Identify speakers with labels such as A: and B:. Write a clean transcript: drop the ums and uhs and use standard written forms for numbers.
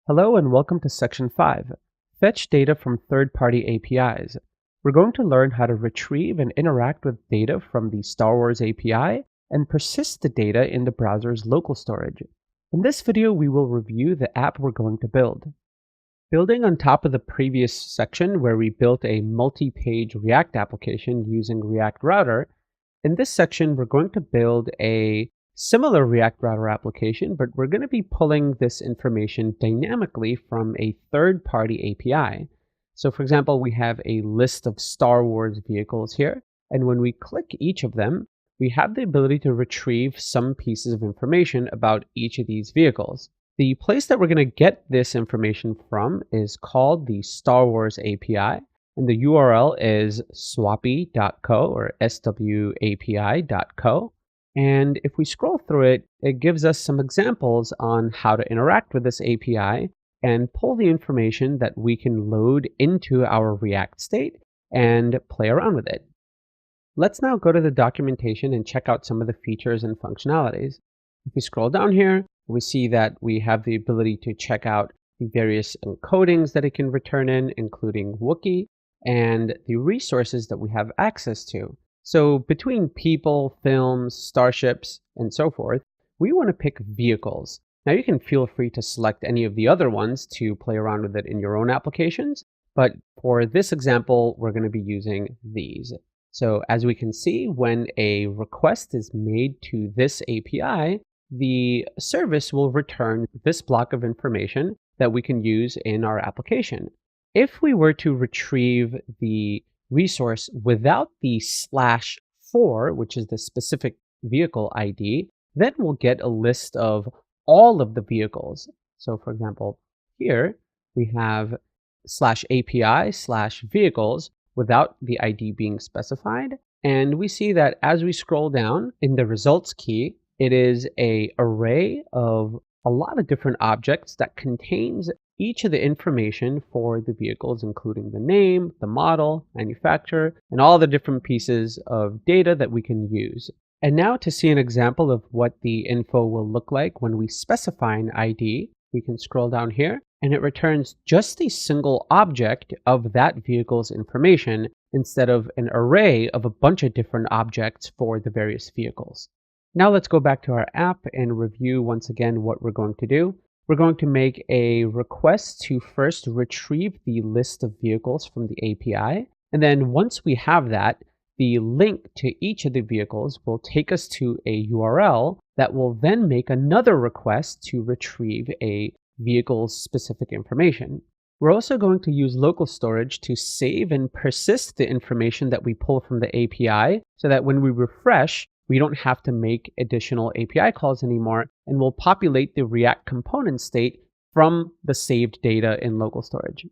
A: Hello and welcome to Section 5, Fetch Data from Third-Party APIs. We're going to learn how to retrieve and interact with data from the Star Wars API and persist the data in the browser's local storage. In this video, we will review the app we're going to build. Building on top of the previous section where we built a multi-page React application using React Router, in this section, we're going to build a similar React Router application, but we're going to be pulling this information dynamically from a third-party API. So for example, we have a list of Star Wars vehicles here, and when we click each of them, we have the ability to retrieve some pieces of information about each of these vehicles. The place that we're going to get this information from is called the Star Wars API, and the URL is swapi.co or swapi.co. And if we scroll through it, it gives us some examples on how to interact with this API and pull the information that we can load into our React state and play around with it. Let's now go to the documentation and check out some of the features and functionalities. If we scroll down here, we see that we have the ability to check out the various encodings that it can return in, including Wookiee, and the resources that we have access to. So between people, films, starships, and so forth, we want to pick vehicles. Now you can feel free to select any of the other ones to play around with it in your own applications, but for this example, we're going to be using these. So as we can see, when a request is made to this API, the service will return this block of information that we can use in our application. If we were to retrieve the resource without the /4, which is the specific vehicle ID, then we'll get a list of all of the vehicles. So for example, here we have /API/vehicles without the ID being specified. And we see that as we scroll down in the results key, it is an array of a lot of different objects that contains each of the information for the vehicles, including the name, the model, manufacturer, and all the different pieces of data that we can use. And now to see an example of what the info will look like when we specify an ID, we can scroll down here and it returns just a single object of that vehicle's information instead of an array of a bunch of different objects for the various vehicles. Now let's go back to our app and review once again what we're going to do. We're going to make a request to first retrieve the list of vehicles from the API. And then once we have that, the link to each of the vehicles will take us to a URL that will then make another request to retrieve a vehicle's specific information. We're also going to use local storage to save and persist the information that we pull from the API so that when we refresh, we don't have to make additional API calls anymore, and we'll populate the React component state from the saved data in local storage.